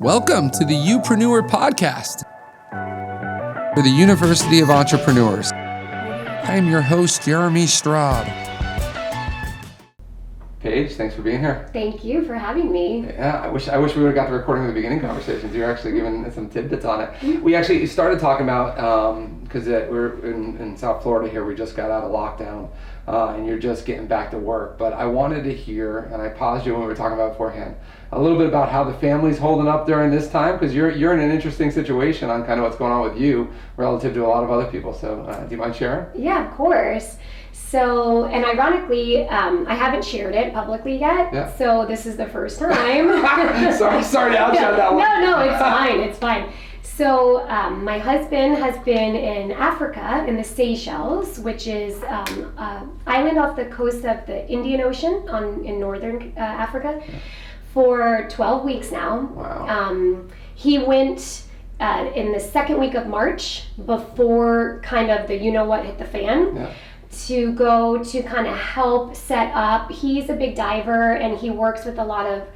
Welcome to the Upreneur podcast for the University of Entrepreneurs. I am your host, Jeremy Straub. Paige, thanks for being here. Thank you for having me. Yeah, I wish we would have got the recording of the beginning conversations. You're actually giving some tidbits on it. We actually started talking about, because we're in South Florida here, we just got out of lockdown, and you're just getting back to work. But I wanted to hear, and I paused you when we were talking about beforehand, a little bit about how the family's holding up during this time, because you're in an interesting situation on kind of what's going on with you relative to a lot of other people. So do you mind sharing? Yeah, of course. So, and ironically, I haven't shared it publicly yet, so this is the first time. sorry to outshout that one. No, it's fine. So, my husband has been in Africa, in the Seychelles, which is an island off the coast of the Indian Ocean in northern Africa, for 12 weeks now. Wow. He went in the second week of March, before kind of the you-know-what hit the fan. To go to kind of help set up. He's a big diver, and he works with a lot of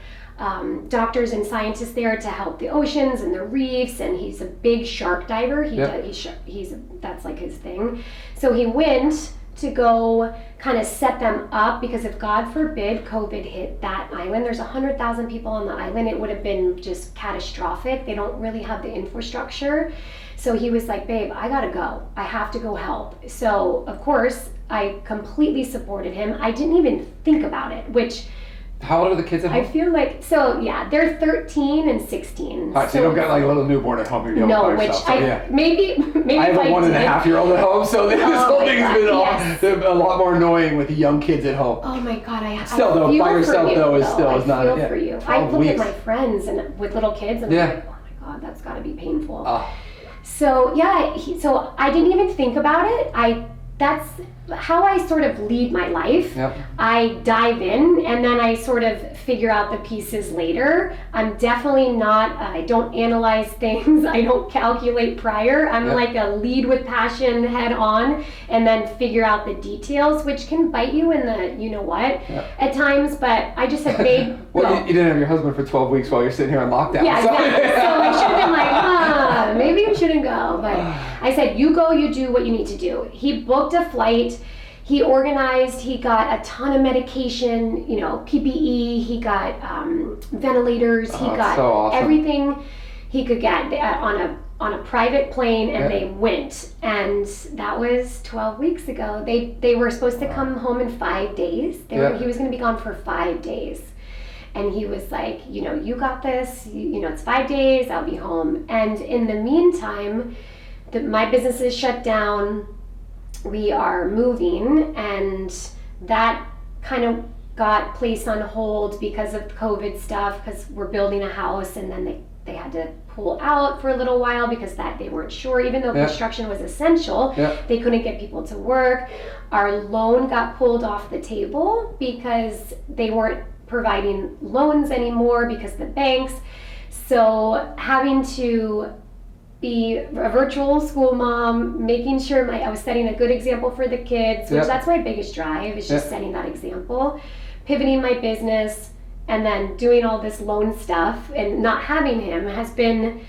doctors and scientists there to help the oceans and the reefs, and he's a big shark diver. That's like his thing. So he went to go kind of set them up, because if God forbid COVID hit that island, there's 100,000 people on the island, it would have been just catastrophic. They don't really have the infrastructure. So he was like, babe, I gotta go. I have to go help. So of course, I completely supported him. I didn't even think about it, which... How old are the kids at home? I feel like, they're 13 and 16. All right, so you don't got like a little newborn at home. Maybe I have a 1.5-year-old at home, so this whole thing has been a lot more annoying with the young kids at home. Oh my God, I though, by yourself though is not. I feel for you. I look at my friends and with little kids, and I'm like, oh my God, that's got to be painful. So so I didn't even think about it. That's how I sort of lead my life. I dive in, and then I sort of figure out the pieces later. I'm definitely not, I don't analyze things. I don't calculate prior. I'm like a lead with passion head on, and then figure out the details, which can bite you in the you-know-what at times, but I just have made... Well, you didn't have your husband for 12 weeks while you're sitting here on lockdown. Yeah, so I should have been like, maybe you shouldn't go. But I said, you go, you do what you need to do. He booked a flight. He organized, he got a ton of medication, PPE, he got ventilators, he got so awesome. Everything he could get on a private plane, and they went. And that was 12 weeks ago. They were supposed to come home in 5 days. He was going to be gone for 5 days. And he was like, you got this, it's 5 days, I'll be home. And in the meantime, my business is shut down. We are moving, and that kind of got placed on hold because of COVID stuff, because we're building a house, and then they had to pull out for a little while because they weren't sure. Even though construction was essential, they couldn't get people to work. Our loan got pulled off the table because they weren't providing loans anymore because the banks. So having to be a virtual school mom, making sure I was setting a good example for the kids, which that's my biggest drive, is just setting that example, pivoting my business, and then doing all this loan stuff, and not having him has been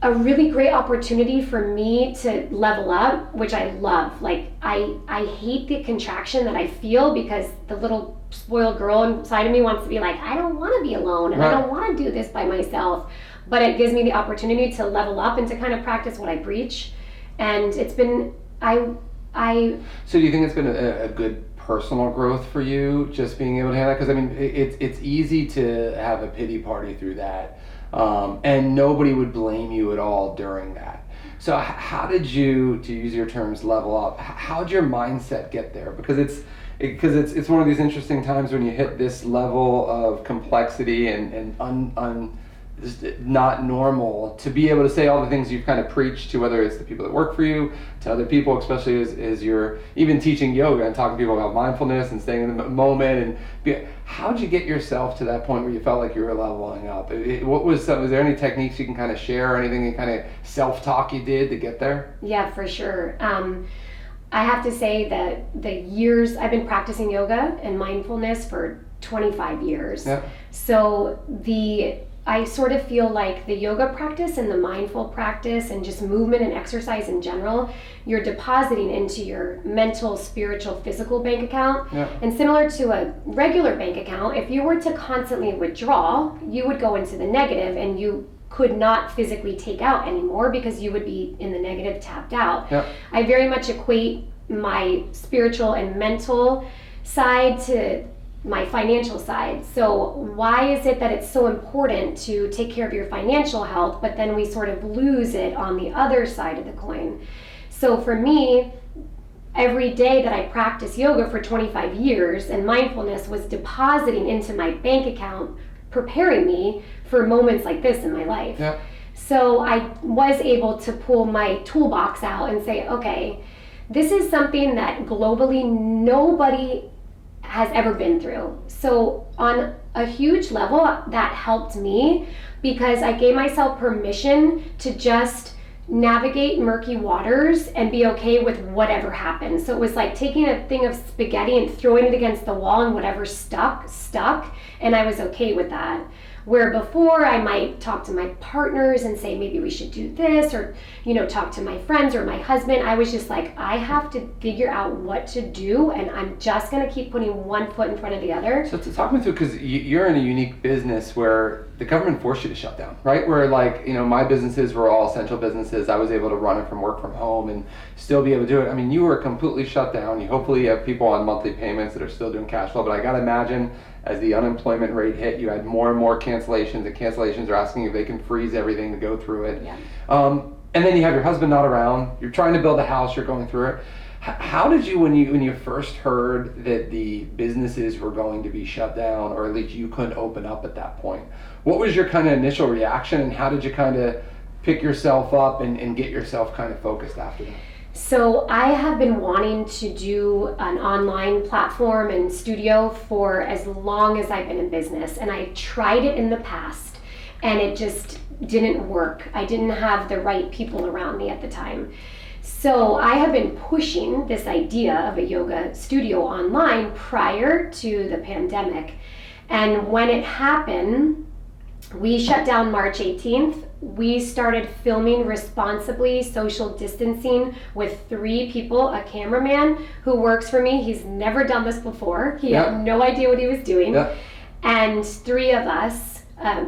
a really great opportunity for me to level up, which I love. Like, I hate the contraction that I feel, because the little spoiled girl inside of me wants to be like, I don't want to be alone, and I don't want to do this by myself. But it gives me the opportunity to level up and to kind of practice what I preach. And it's been, So do you think it's been a good personal growth for you, just being able to have that? Because I mean, it's easy to have a pity party through that. And nobody would blame you at all during that. So how did you, to use your terms, level up? How did your mindset get there? Because it's one of these interesting times when you hit this level of complexity and not normal, to be able to say all the things you've kind of preached to, whether it's the people that work for you, to other people, especially as you're even teaching yoga and talking to people about mindfulness and staying in the moment. And how'd you get yourself to that point where you felt like you were leveling up? Was there any techniques you can kind of share, or anything, you kind of self-talk you did to get there? Yeah, for sure. I have to say that the years I've been practicing yoga and mindfulness for 25 years. So I sort of feel like the yoga practice and the mindful practice and just movement and exercise in general, you're depositing into your mental, spiritual, physical bank account. Yeah. And similar to a regular bank account, if you were to constantly withdraw, you would go into the negative and you could not physically take out anymore because you would be in the negative, tapped out. Yeah. I very much equate my spiritual and mental side to my financial side. So why is it that it's so important to take care of your financial health, but then we sort of lose it on the other side of the coin? So for me, every day that I practiced yoga for 25 years and mindfulness was depositing into my bank account, preparing me for moments like this in my life. Yeah. So I was able to pull my toolbox out and say, okay, this is something that globally nobody has ever been through. So on a huge level, that helped me because I gave myself permission to just navigate murky waters and be okay with whatever happens. So it was like taking a thing of spaghetti and throwing it against the wall, and whatever stuck, and I was okay with that. Where before I might talk to my partners and say maybe we should do this, or talk to my friends or my husband, I was just like, I have to figure out what to do, and I'm just going to keep putting one foot in front of the other. So to talk me through, because you're in a unique business where the government forced you to shut down, right? Where my businesses were all essential businesses. I was able to run it from work from home and still be able to do it. I mean, you were completely shut down. You hopefully have people on monthly payments that are still doing cash flow, but I got to imagine as the unemployment rate hit, you had more and more cancellations, and cancellations are asking if they can freeze everything to go through it. Yeah. And then you have your husband not around, you're trying to build a house, you're going through it. How did you, when you first heard that the businesses were going to be shut down, or at least you couldn't open up at that point, what was your kind of initial reaction, and how did you kind of pick yourself up and get yourself kind of focused after that? So I have been wanting to do an online platform and studio for as long as I've been in business, and I tried it in the past and it just didn't work. I didn't have the right people around me at the time. So I have been pushing this idea of a yoga studio online prior to the pandemic. And when it happened, we shut down March 18th. We started filming responsibly, social distancing, with 3 people, a cameraman who works for me. He's never done this before. He had no idea what he was doing. Yeah. And 3 of us,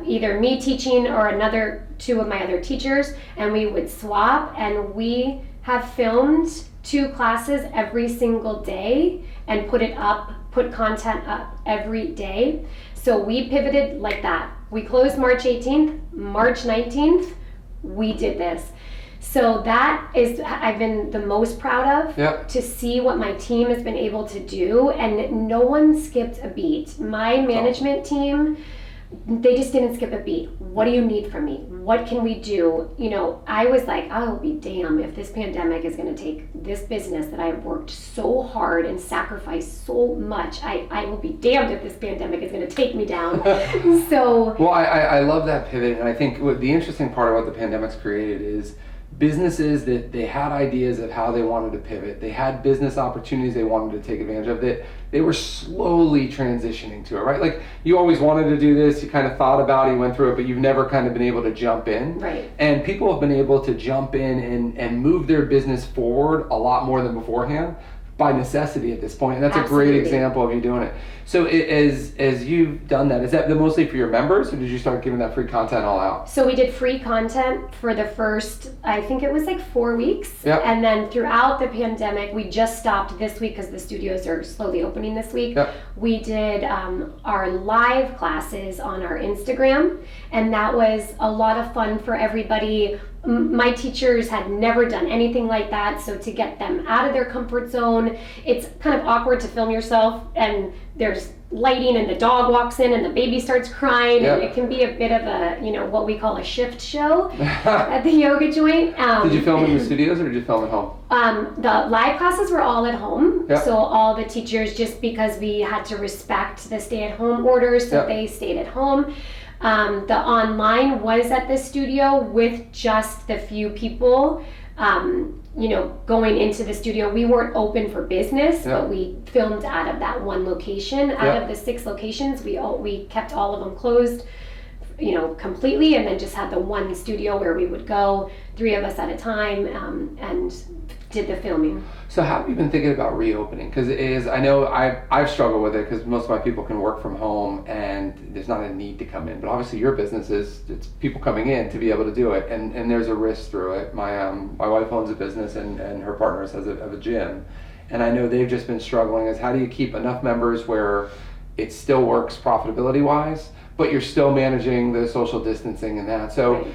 either me teaching or 2 of my other teachers, and we would swap, and we have filmed 2 classes every single day and put content up every day. So we pivoted like that. We closed March 18th, March 19th, we did this. So that is, I've been the most proud of, to see what my team has been able to do, and no one skipped a beat. My management team, they just didn't skip a beat. What do you need from me? What can we do? I was like, I'll be damned if this pandemic is going to take this business that I've worked so hard and sacrificed so much. I will be damned if this pandemic is going to take me down. So. Well, I love that pivot, and I think the interesting part of what the pandemic's created is businesses that they had ideas of how they wanted to pivot. They had business opportunities they wanted to take advantage of, that they were slowly transitioning to it, right? Like, you always wanted to do this, you kind of thought about it, you went through it, but you've never kind of been able to jump in. Right. And people have been able to jump in and move their business forward a lot more than beforehand by necessity at this point. And that's Absolutely. A great example of you doing it. So as you've done that, is that mostly for your members, or did you start giving that free content all out? So we did free content for the first, I think it was like 4 weeks. Yep. And then throughout the pandemic, we just stopped this week because the studios are slowly opening this week. Yep. We did our live classes on our Instagram, and that was a lot of fun for everybody. My teachers had never done anything like that, so to get them out of their comfort zone, it's kind of awkward to film yourself and there's lighting and the dog walks in and the baby starts crying. Yep. And it can be a bit of a, what we call a shift show at the yoga joint. Did you film in the studios or did you film at home? The live classes were all at home. Yep. So all the teachers, just because we had to respect the stay-at-home orders, so they stayed at home. The online was at the studio with just the few people, going into the studio. We weren't open for business, but we filmed out of that one location. Out of the 6 locations, we kept all of them closed completely, and then just had the one studio where we would go, 3 of us at a time, and did the filming. So how have you been thinking about reopening? Because I know I've struggled with it because most of my people can work from home and there's not a need to come in. But obviously your business it's people coming in to be able to do it, and there's a risk through it. My wife owns a business and her partners has a gym, and I know they've just been struggling as how do you keep enough members where it still works profitability wise, but you're still managing the social distancing and that. So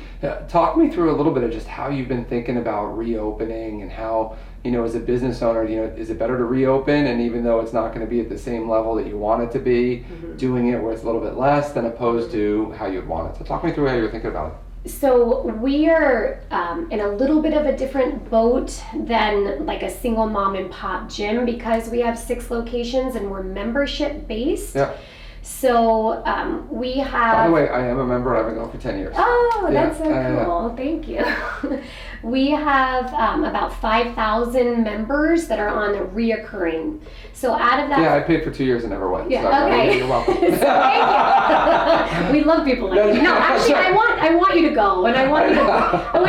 talk me through a little bit of just how you've been thinking about reopening and how, as a business owner, is it better to reopen and even though it's not going to be at the same level that you want it to be, doing it where it's a little bit less than opposed to how you'd want it. So talk me through how you're thinking about it. So we are in a little bit of a different boat than like a single mom and pop gym because we have 6 locations and we're membership based. Yeah. So we have... By the way, I am a member. I've been going for 10 years. Oh, that's so cool. Thank you. We have about 5,000 members that are on a reoccurring. So out of that... Yeah, I paid for 2 years and never went. Yeah, so okay. You're welcome. So thank you. We love people like you. No, actually, I want you to go, and I want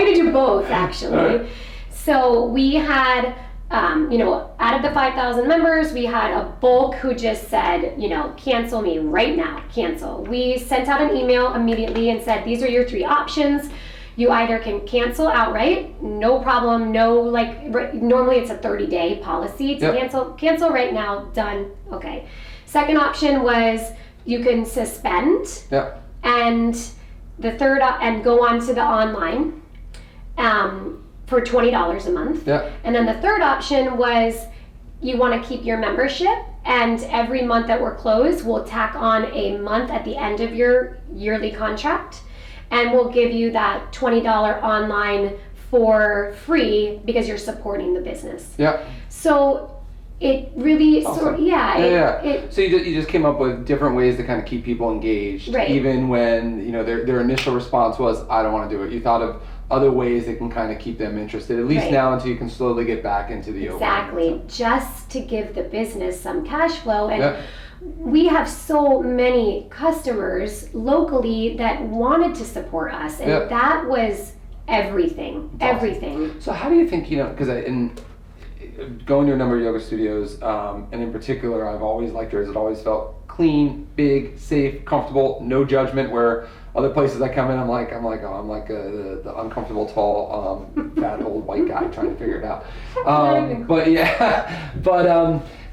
you to do both, actually. Right. So we had... out of the 5,000 members, we had a bulk who just said, cancel me right now, cancel. We sent out an email immediately and said, these are your 3 options. You either can cancel outright, no problem, normally it's a 30-day policy to cancel right now, done, okay. Second option was you can suspend and the third, and go on to the online. For $20 a month. Yeah. And then the third option was you want to keep your membership, and every month that we're closed, we'll tack on a month at the end of your yearly contract, and we'll give you that $20 online for free because you're supporting the business. Yeah. So it really awesome. So you just came up with different ways to kind of keep people engaged, right. Even when their initial response was, I don't want to do it. You thought of other ways that can kind of keep them interested, at least right. Now until you can slowly get back into the Exactly, just to give the business some cash flow. And we have so many customers locally that wanted to support us, and that was everything, awesome. Everything. So how do you think, because in going to a number of yoga studios, and in particular, I've always liked yours. It always felt clean, big, safe, comfortable, no judgment. Where other places I come in, I'm like the uncomfortable, tall, fat old white guy trying to figure it out.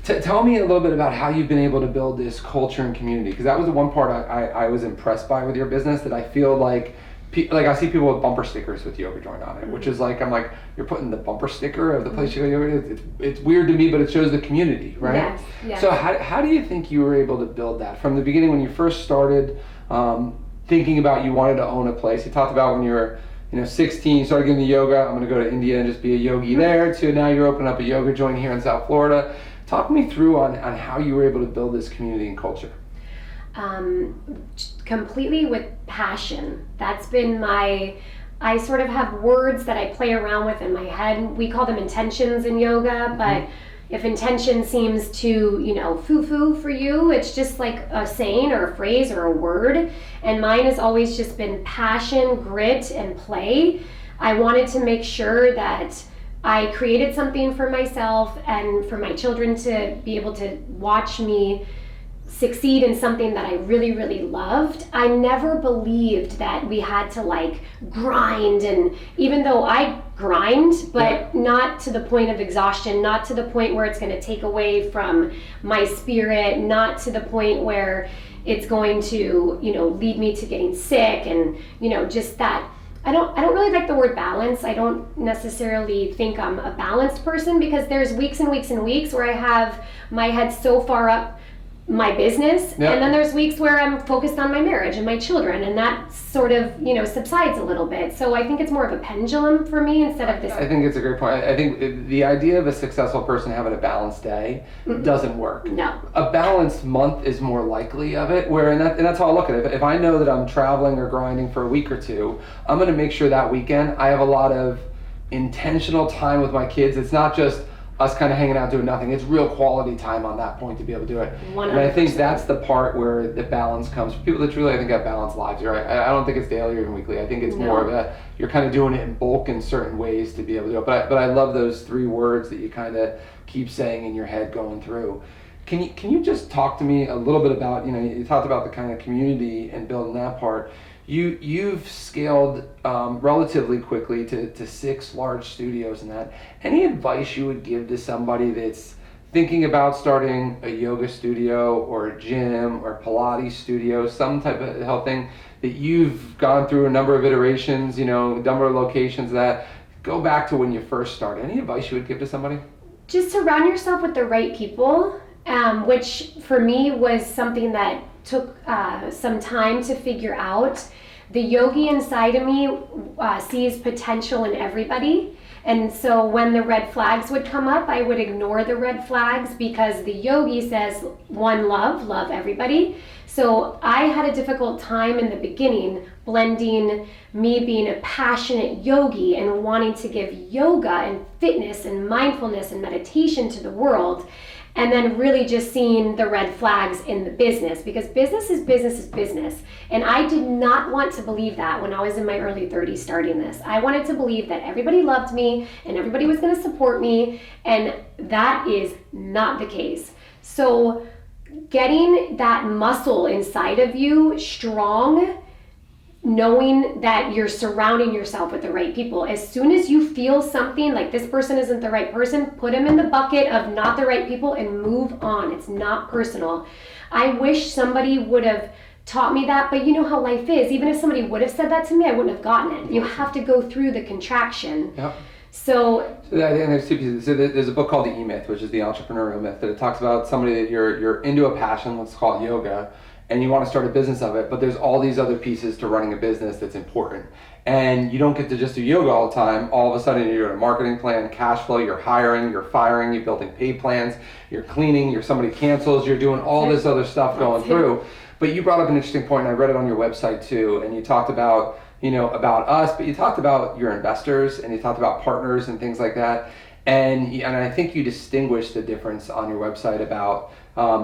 Tell me a little bit about how you've been able to build this culture and community, because that was the one part I was impressed by with your business, that I feel like I see people with bumper stickers with Yoga Joint on it, which is I'm like, you're putting the bumper sticker of the place you go yoga. It's weird to me, but it shows the community, right? Yes, yes. So how do you think you were able to build that from the beginning when you first started thinking about you wanted to own a place? You talked about when you were 16, you started getting the yoga, I'm going to go to India and just be a yogi there, to now you're opening up a Yoga Joint here in South Florida. Talk me through on how you were able to build this community and culture. Completely with passion. That's been I sort of have words that I play around with in my head. We call them intentions in yoga, but if intention seems too, foo-foo for you, it's just like a saying or a phrase or a word. And mine has always just been passion, grit, and play. I wanted to make sure that I created something for myself and for my children to be able to watch me succeed in something that I really, really loved. I never believed that we had to grind, and even though I grind, but not to the point of exhaustion, not to the point where it's going to take away from my spirit, not to the point where it's going to, lead me to getting sick, and, just that. I don't really like the word balance. I don't necessarily think I'm a balanced person, because there's weeks and weeks and weeks where I have my head so far up my business, and then there's weeks where I'm focused on my marriage and my children, and that sort of subsides a little bit. So I think it's more of a pendulum for me instead of this. I think it's a great point. I think the idea of a successful person having a balanced day doesn't work. No. A balanced month is more likely of it, and that's how I look at it. If I know that I'm traveling or grinding for a week or two, I'm going to make sure that weekend I have a lot of intentional time with my kids. It's not just us kind of hanging out doing nothing. It's real quality time on that point to be able to do it. 100%. And I think that's the part where the balance comes for people that truly, I think, have balanced lives. You're right. I don't think it's daily or even weekly. I think it's more of a, you're kind of doing it in bulk in certain ways to be able to do it. But I love those 3 words that you kind of keep saying in your head going through. Can you just talk to me a little bit about, you talked about the kind of community and building that part. You've scaled relatively quickly to 6 large studios and that. Any advice you would give to somebody that's thinking about starting a yoga studio or a gym or Pilates studio, some type of health thing that you've gone through a number of iterations, number of locations that go back to when you first started? Any advice you would give to somebody? Just surround yourself with the right people, which for me was something that took some time to figure out. The yogi inside of me sees potential in everybody. And so when the red flags would come up, I would ignore the red flags because the yogi says, one, love everybody. So I had a difficult time in the beginning blending me being a passionate yogi and wanting to give yoga and fitness and mindfulness and meditation to the world, and then really just seeing the red flags in the business, because business is business. And I did not want to believe that when I was in my early 30s starting this. I wanted to believe that everybody loved me and everybody was going to support me, and that is not the case. So getting that muscle inside of you strong, knowing that you're surrounding yourself with the right people. As soon as you feel something like this person isn't the right person, put them in the bucket of not the right people and move on. It's not personal. I wish somebody would have taught me that, but you know how life is. Even if somebody would have said that to me, I wouldn't have gotten it. You have to go through the contraction. Yep. So I think there's 2 pieces. So there's a book called The E-Myth, which is the entrepreneurial myth, that it talks about somebody that you're into a passion, let's call it yoga, and you want to start a business of it, but there's all these other pieces to running a business that's important. And you don't get to just do yoga all the time. All of a sudden you're doing a marketing plan, cash flow, you're hiring, you're firing, you're building pay plans, you're cleaning, somebody cancels, you're doing all this other stuff going through. But you brought up an interesting point, and I read it on your website too, and you talked about, about us, but you talked about your investors, and you talked about partners and things like that. And I think you distinguish the difference on your website about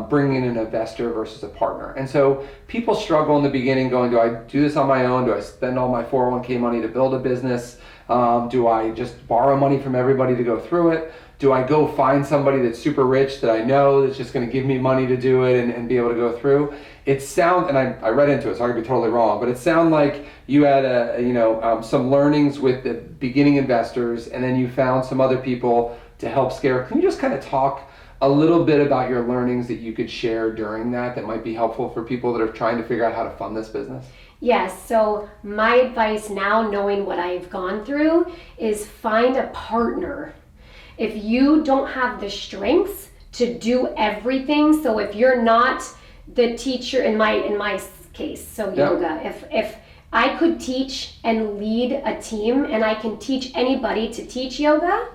bringing in an investor versus a partner. And so people struggle in the beginning going, do I do this on my own? Do I spend all my 401k money to build a business? Do I just borrow money from everybody to go through it? Do I go find somebody that's super rich that I know that's just going to give me money to do it and be able to go through? It sounds, and I read into it, so I could be totally wrong, but it sounded like you had some learnings with the beginning investors, and then you found some other people to help scale. Can you just kind of talk a little bit about your learnings that you could share during that might be helpful for people that are trying to figure out how to fund this business? Yes, so my advice now, knowing what I've gone through, is find a partner. If you don't have the strengths to do everything, so if you're not the teacher in my case, so yoga, if I could teach and lead a team and I can teach anybody to teach yoga,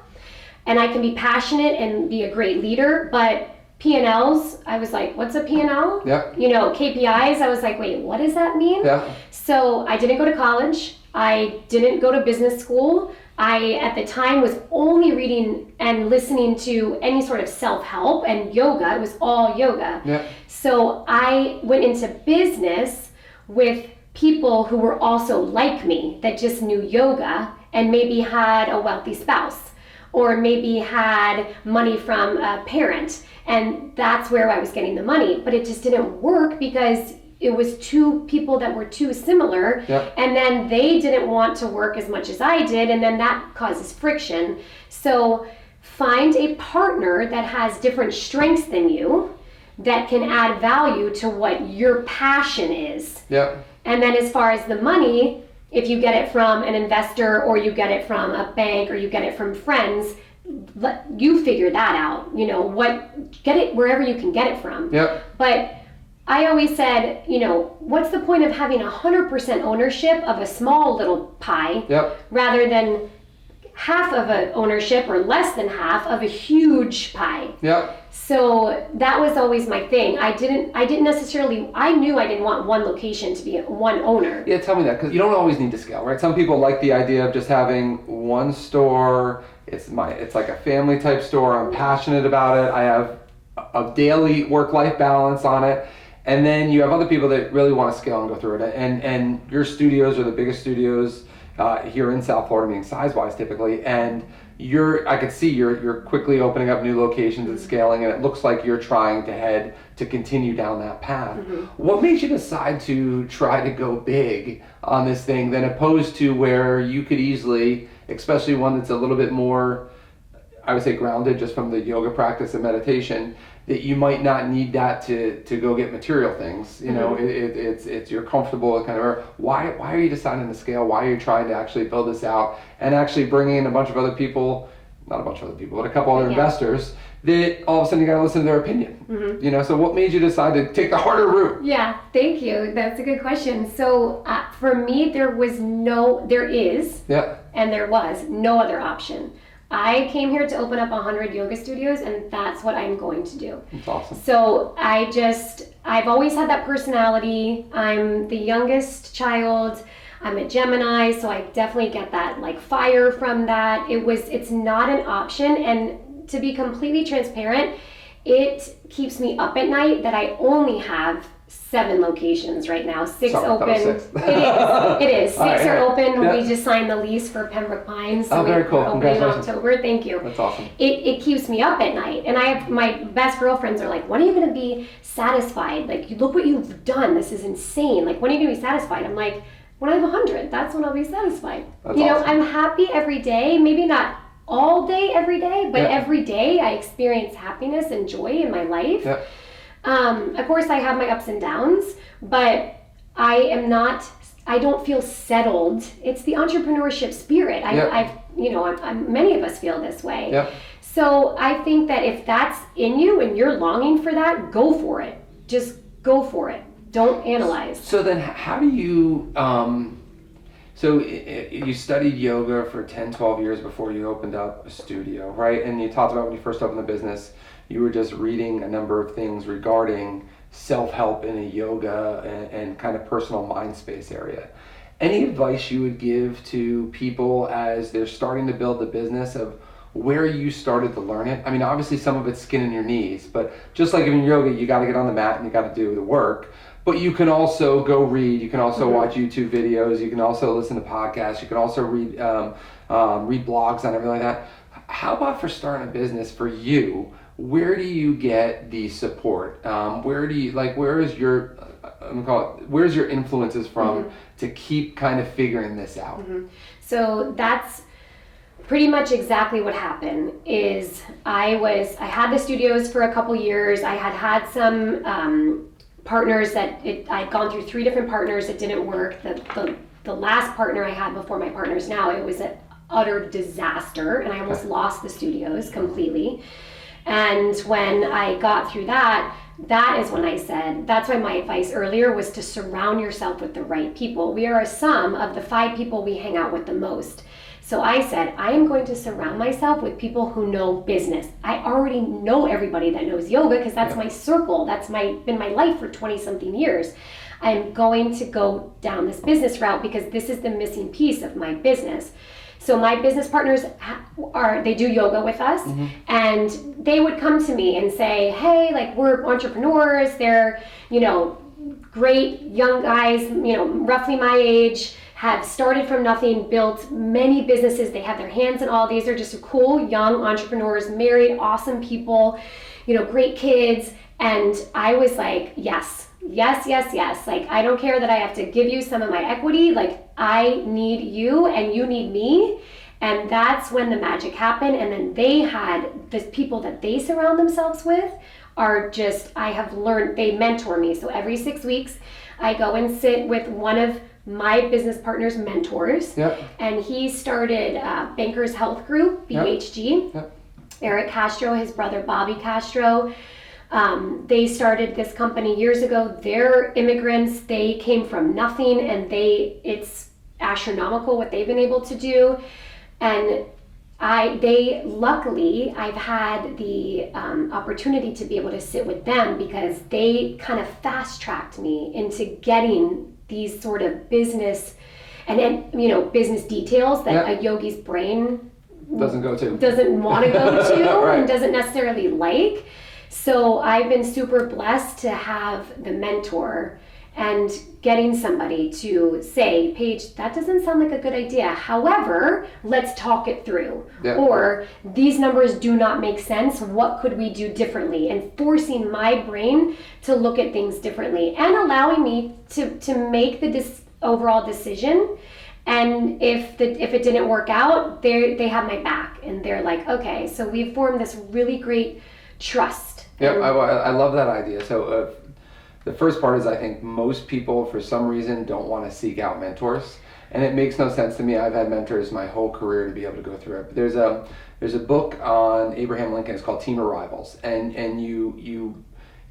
and I can be passionate and be a great leader, but P&Ls, I was like, what's a P&L? Yeah. KPIs, I was like, wait, what does that mean? Yeah. So I didn't go to college. I didn't go to business school. I, at the time, was only reading and listening to any sort of self-help and yoga. It was all yoga. Yeah. So I went into business with people who were also like me, that just knew yoga and maybe had a wealthy spouse, or maybe had money from a parent, and that's where I was getting the money. But it just didn't work because it was 2 people that were too similar, and then they didn't want to work as much as I did, and then that causes friction. So find a partner that has different strengths than you, that can add value to what your passion is. And then as far as the money, if you get it from an investor, or you get it from a bank, or you get it from friends, you figure that out. Get it wherever you can get it from. But I always said, what's the point of having 100% ownership of a small little pie, rather than half of an ownership or less than half of a huge pie. Yep. So that was always my thing. I didn't necessarily, I knew I didn't want one location to be one owner. Yeah, tell me that, because you don't always need to scale, right? Some people like the idea of just having one store. It's like a family type store. I'm passionate about it. I have a daily work-life balance on it. And then you have other people that really want to scale and go through it. And your studios are the biggest studios here in South Florida, meaning size-wise typically. And I could see you're quickly opening up new locations and scaling, and it looks like you're trying to continue down that path. Mm-hmm. What made you decide to try to go big on this thing than opposed to where you could easily, especially one that's a little bit more, I would say, grounded just from the yoga practice and meditation, that you might not need that to go get material things. You know, it's you're comfortable kind of. Why are you deciding to scale? Why are you trying to actually build this out and actually bring in a bunch of other people, not a bunch of other people, but a couple other investors that all of a sudden you got to listen to their opinion. Mm-hmm. You know, so what made you decide to take the harder route? Yeah, thank you. That's a good question. So for me, there is, and there was no other option. I came here to open up 100 yoga studios, and that's what I'm going to do. That's awesome. So I've always had that personality. I'm the youngest child. I'm a Gemini, so I definitely get that like fire from that. It's not an option, and to be completely transparent, it keeps me up at night that I only have 7 locations right now. 6 open. It is. 6 are open. Yep. We just signed the lease for Pembroke Pines. So very cool. We're opening in October. Thank you. That's awesome. It keeps me up at night. And I have my best girlfriends are like, when are you going to be satisfied? Like, look what you've done. This is insane. Like, when are you going to be satisfied? I'm like, when I have 100, that's when I'll be satisfied. That's awesome. I'm happy every day. Maybe not all day, every day, but every day I experience happiness and joy in my life. Yep. Of course, I have my ups and downs, but I don't feel settled. It's the entrepreneurship spirit. Many of us feel this way. Yep. So I think that if that's in you and you're longing for that, go for it. Just go for it. Don't analyze. So then how do you, you studied yoga for 10, 12 years before you opened up a studio, right? And you talked about when you first opened the business, you were just reading a number of things regarding self-help in a yoga and kind of personal mind space area. Any advice you would give to people as they're starting to build the business of where you started to learn it? I mean, obviously some of it's skin in your knees, but just like in yoga, you got to get on the mat and you got to do the work. But you can also go read. You can also watch YouTube videos. You can also listen to podcasts. You can also read blogs on everything like that. How about for starting a business for you? Where do you get the support? Where's your influences from to keep kind of figuring this out? Mm-hmm. So that's pretty much exactly what happened. Is I had the studios for a couple years. I had some partners I'd gone through 3 different partners. It didn't work. The last partner I had before my partners now, it was an utter disaster, and I almost lost the studios completely. And when I got through that is when I said, that's why my advice earlier was to surround yourself with the right people. We are a sum of the 5 people we hang out with the most. So I said, I am going to surround myself with people who know business. I already know everybody that knows yoga because that's my circle. That's been my life for 20 something years. I'm going to go down this business route because this is the missing piece of my business. So my business partners they do yoga with us, and they would come to me and say, hey, like, we're entrepreneurs. They're, great young guys, roughly my age, have started from nothing, built many businesses. They have their hands in all. These are just cool young entrepreneurs, married, awesome people, great kids. And I was like, yes. Like, I don't care that I have to give you some of my equity. Like, I need you and you need me. And that's when the magic happened. And then they had the people that they surround themselves with are just, I have learned, they mentor me. So every 6 weeks, I go and sit with one of my business partner's mentors. Yep. And he started Bankers Health Group, BHG. Yep. Eric Castro, his brother Bobby Castro. They started this company years ago. They're immigrants. They came from nothing, and it's astronomical what they've been able to do. And luckily, I've had the opportunity to be able to sit with them because they kind of fast-tracked me into getting these sort of business business details that a yogi's brain doesn't want to go to right. and doesn't necessarily like. So I've been super blessed to have the mentor and getting somebody to say, Paige, that doesn't sound like a good idea. However, let's talk it through. Yeah. Or these numbers do not make sense. What could we do differently? And forcing my brain to look at things differently and allowing me to make the overall decision. And if it didn't work out, they have my back and they're like, okay, so we've formed this really great trust. Yeah, I love that idea. So the first part is I think most people, for some reason, don't want to seek out mentors. And it makes no sense to me. I've had mentors my whole career to be able to go through it. But there's a book on Abraham Lincoln. It's called Team of Rivals. And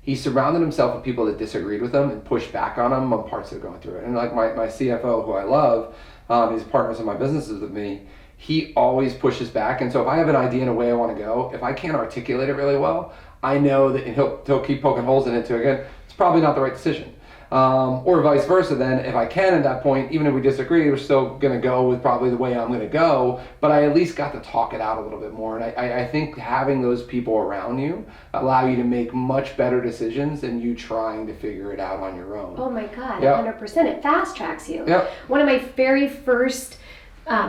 he surrounded himself with people that disagreed with him and pushed back on him on parts that are going through it. And like my CFO, who I love, he's partners in my businesses with me, he always pushes back. And so if I have an idea and a way I want to go, if I can't articulate it really well, I know that he'll keep poking holes in it too. Again, it's probably not the right decision. Or vice versa then, if I can at that point, even if we disagree, we're still going to go with probably the way I'm going to go, but I at least got to talk it out a little bit more. And I think having those people around you allow you to make much better decisions than you trying to figure it out on your own. Oh my God, yep. 100%. It fast tracks you. Yep. One of my very first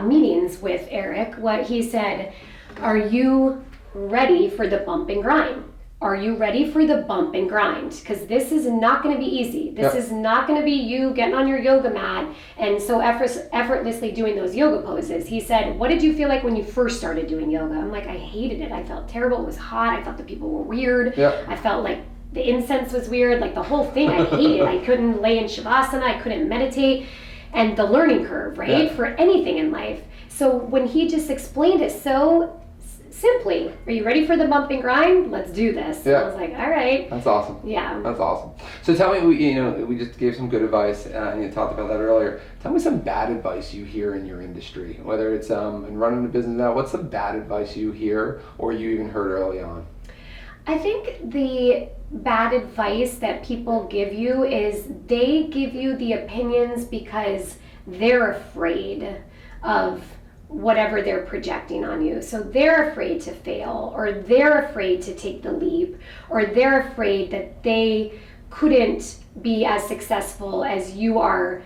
meetings with Eric, what he said, are you ready for the bump and grind? Are you ready for the bump and grind? Because this is not going to be easy. This is not going to be you getting on your yoga mat and so effortlessly doing those yoga poses. He said, what did you feel like when you first started doing yoga? I'm like, I hated it. I felt terrible. It was hot. I thought the people were weird. I felt like the incense was weird. Like the whole thing, I hated. I couldn't lay in Shavasana. I couldn't meditate. And the learning curve, right? For anything in life. So when he just explained it so simply, are you ready for the bump and grind? Let's do this. Yeah. I was like, all right. That's awesome. Yeah. That's awesome. So tell me, we just gave some good advice, and you talked about that earlier. Tell me some bad advice you hear in your industry, whether it's in running a business now. What's some bad advice you hear or you even heard early on? I think the bad advice that people give you is they give you the opinions because they're afraid of whatever they're projecting on you. So they're afraid to fail, or they're afraid to take the leap, or they're afraid that they couldn't be as successful as you are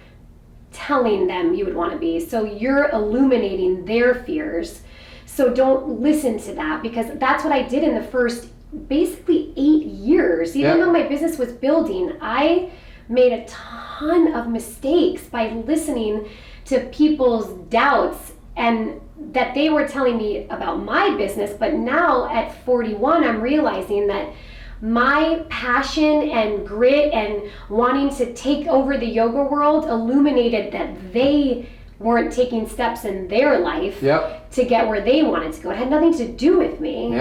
telling them you would want to be. So you're illuminating their fears. So don't listen to that, because that's what I did in the first basically 8 years. Even though my business was building, I made a ton of mistakes by listening to people's doubts and that they were telling me about my business. But now at 41, I'm realizing that my passion and grit and wanting to take over the yoga world illuminated that they weren't taking steps in their life to get where they wanted to go. It had nothing to do with me.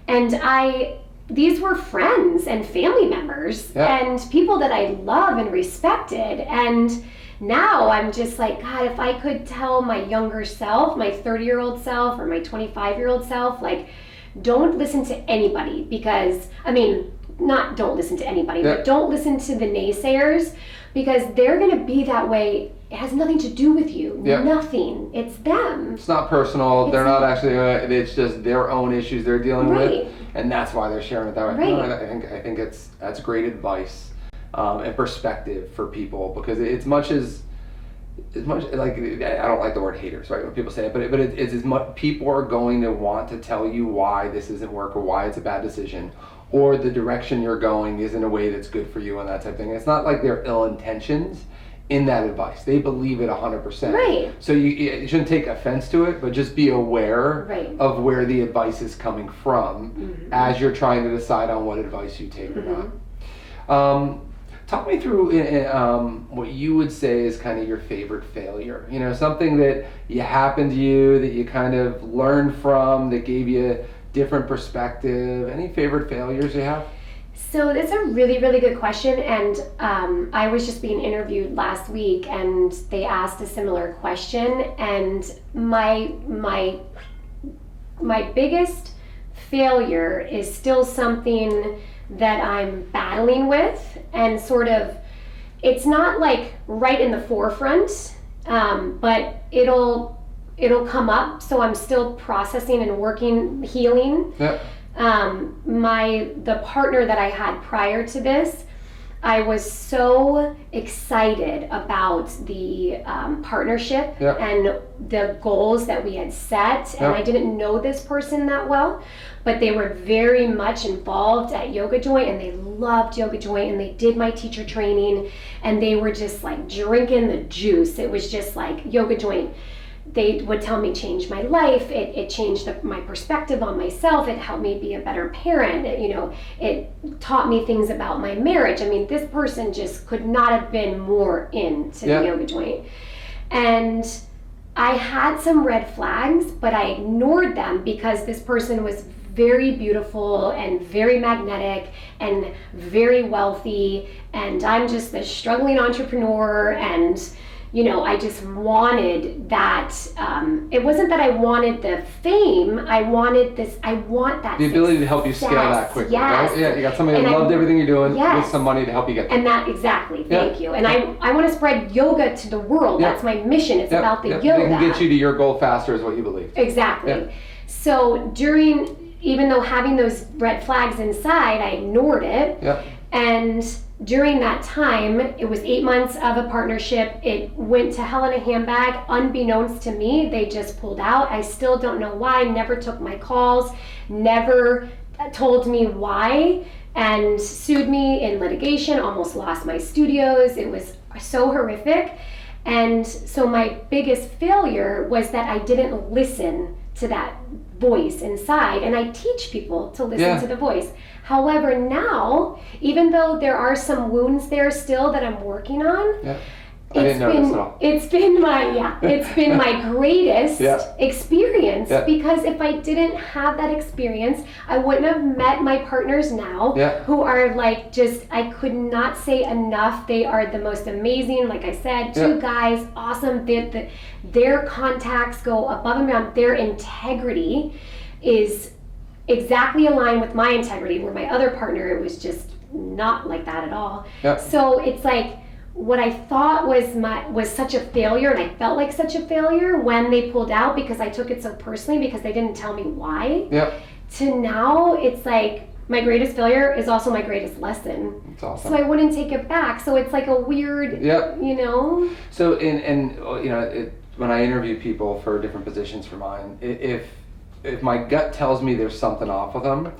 And these were friends and family members and people that I love and respected. And now I'm just like, God, if I could tell my younger self, my 30-year-old self or my 25-year-old self, like, don't listen to anybody, because, I mean, not don't listen to anybody, but don't listen to the naysayers, because they're going to be that way. It has nothing to do with you. Nothing. It's them. It's not personal. They're not actually, it's just their own issues they're dealing with, and that's why they're sharing it that way. No, I think that's great advice and perspective for people, because it's much like, I don't like the word haters, right, when people say it, but it's as much, people are going to want to tell you why this isn't work or why it's a bad decision, or the direction you're going isn't a way that's good for you and that type of thing. It's not like they're ill intentions in that advice. They believe it 100%. Right. So you shouldn't take offense to it, but just be aware of where the advice is coming from as you're trying to decide on what advice you take or not. Talk me through what you would say is kind of your favorite failure. You know, something that happened to you that you kind of learned from, that gave you a different perspective. Any favorite failures you have? So that's a really, really good question. And I was just being interviewed last week, and they asked a similar question. And my my biggest failure is still something that I'm battling with, and sort of, it's not like right in the forefront, but it'll come up, so I'm still processing and working, healing. Yeah. The partner that I had prior to this, I was so excited about the partnership and the goals that we had set, and I didn't know this person that well, but they were very much involved at Yoga Joint, and they loved Yoga Joint, and they did my teacher training, and they were just like drinking the juice. It was just like Yoga Joint. They would tell me changed my life. It changed my perspective on myself. It helped me be a better parent. It taught me things about my marriage. I mean, this person just could not have been more into the Yoga Joint. And I had some red flags, but I ignored them because this person was very beautiful and very magnetic and very wealthy. And I'm just a struggling entrepreneur, and I just wanted that. It wasn't that I wanted the fame. I want that. The ability to help you scale that quickly, right? Yeah, you got somebody that loved everything you're doing with some money to help you get there. And that, exactly, thank you. And I want to spread yoga to the world. That's my mission. It's about the yoga. They can get you to your goal faster is what you believe. Exactly. So even though having those red flags inside, I ignored it. And during that time, it was 8 months of a partnership. It went to hell in a handbag. Unbeknownst to me, they just pulled out. I still don't know why. Never took my calls, never told me why, and sued me in litigation, almost lost my studios. It was so horrific. And so my biggest failure was that I didn't listen to that voice inside, and I teach people to listen to the voice. However, now, even though there are some wounds there still that I'm working on, it's been my greatest experience, because if I didn't have that experience, I wouldn't have met my partners now, who are like, I could not say enough. They are the most amazing, like I said, two guys, awesome. Their contacts go above and beyond. Their integrity is exactly aligned with my integrity, where my other partner, it was just not like that at all. So it's like, what I thought was such a failure, and I felt like such a failure when they pulled out, because I took it so personally because they didn't tell me why. To now, it's like my greatest failure is also my greatest lesson. That's awesome. So I wouldn't take it back. So it's like a weird, So when I interview people for different positions for mine, if my gut tells me there's something off with them,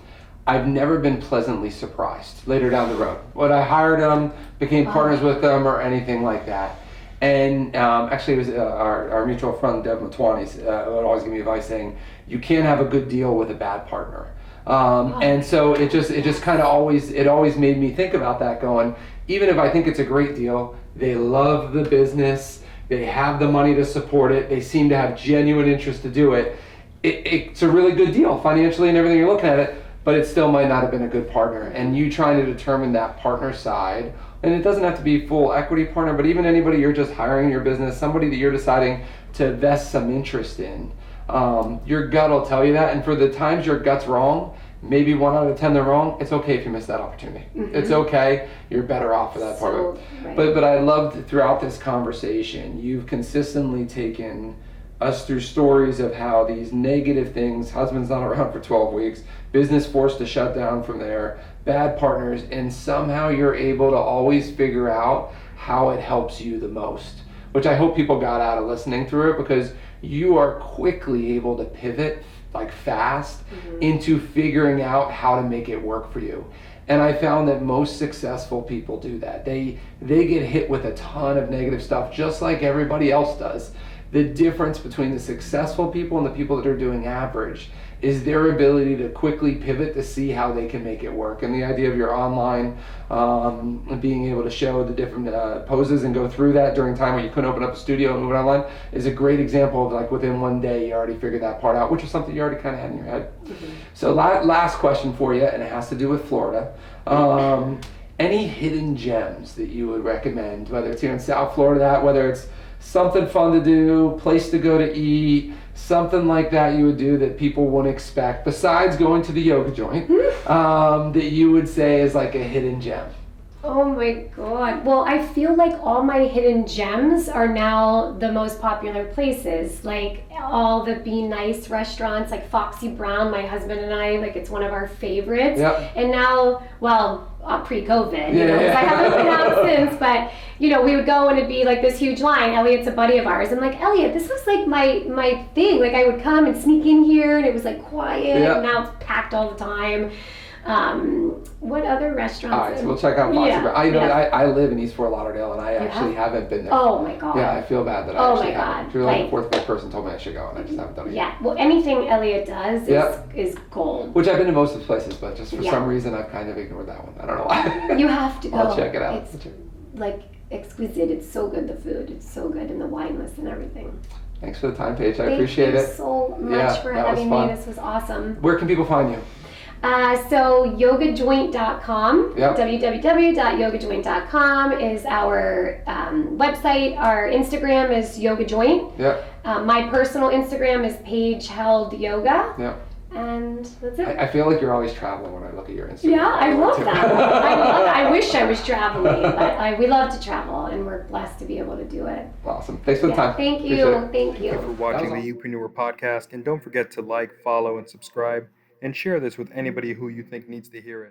I've never been pleasantly surprised later down the road. When I hired them, became partners with them, or anything like that. And actually, it was our mutual friend, Deb Matwani's, would always give me advice saying, you can't have a good deal with a bad partner. And so it just kind of always made me think about that, going, even if I think it's a great deal, they love the business, they have the money to support it, they seem to have genuine interest to do it. It's a really good deal financially and everything, you're looking at it, but it still might not have been a good partner. And you trying to determine that partner side, and it doesn't have to be full equity partner, but even anybody you're just hiring in your business, somebody that you're deciding to invest some interest in, your gut will tell you that. And for the times your gut's wrong, maybe 1 out of 10 they're wrong, it's okay if you miss that opportunity. It's okay, you're better off for that part of it. Right. But I loved throughout this conversation, you've consistently taken us through stories of how these negative things, husband's not around for 12 weeks, business forced to shut down from there, bad partners, and somehow you're able to always figure out how it helps you the most, which I hope people got out of listening through it, because you are quickly able to pivot like fast into figuring out how to make it work for you. And I found that most successful people do that. They get hit with a ton of negative stuff just like everybody else does. The difference between the successful people and the people that are doing average is their ability to quickly pivot to see how they can make it work. And the idea of your online, being able to show the different poses and go through that during time when you couldn't open up a studio and move it online, is a great example of like within one day you already figured that part out, which is something you already kind of had in your head. So last question for you, and it has to do with Florida. Any hidden gems that you would recommend, whether it's here in South Florida, whether it's something fun to do, place to go to eat, something like that you would do that people wouldn't expect, besides going to the yoga joint, that you would say is like a hidden gem? Oh my God. Well, I feel like all my hidden gems are now the most popular places. Like all the Be Nice restaurants, like Foxy Brown, my husband and I, like it's one of our favorites. Yep. And now, well, pre-COVID, you know, because I haven't been out since, but you know, we would go and it'd be like this huge line. Elliot's a buddy of ours. I'm like, Elliot, this was like my thing. Like I would come and sneak in here and it was like quiet. And now it's packed all the time. What other restaurants? All right, so we'll check out Foxy Brown. I live in East Fort Lauderdale, and I actually haven't been there. Oh my God. Yeah, I feel bad that I actually haven't. If you're like the fourth person told me I should go, and I just haven't done it yet. Yeah, well, anything Elliot does is gold. Which I've been to most of the places, but just for some reason I've kind of ignored that one. I don't know why. You have to go. I'll check it out. It's like exquisite. It's so good, the food. It's so good, and the wine list and everything. Thanks for the time, Paige. I appreciate it. Thank you so much for having me. This was awesome. Where can people find you? So yogajoint.com, Yep. www.yogajoint.com is our website. Our Instagram is yogajoint. Yep. My personal Instagram is Paige Held Yoga. Yep. And that's it. I feel like you're always traveling when I look at your Instagram. Yeah, I love that. I wish I was traveling, but we love to travel, and we're blessed to be able to do it. Awesome. Thanks for the time. Thank you. Thank you for watching the Upreneur podcast, and don't forget to like, follow, and subscribe, and share this with anybody who you think needs to hear it.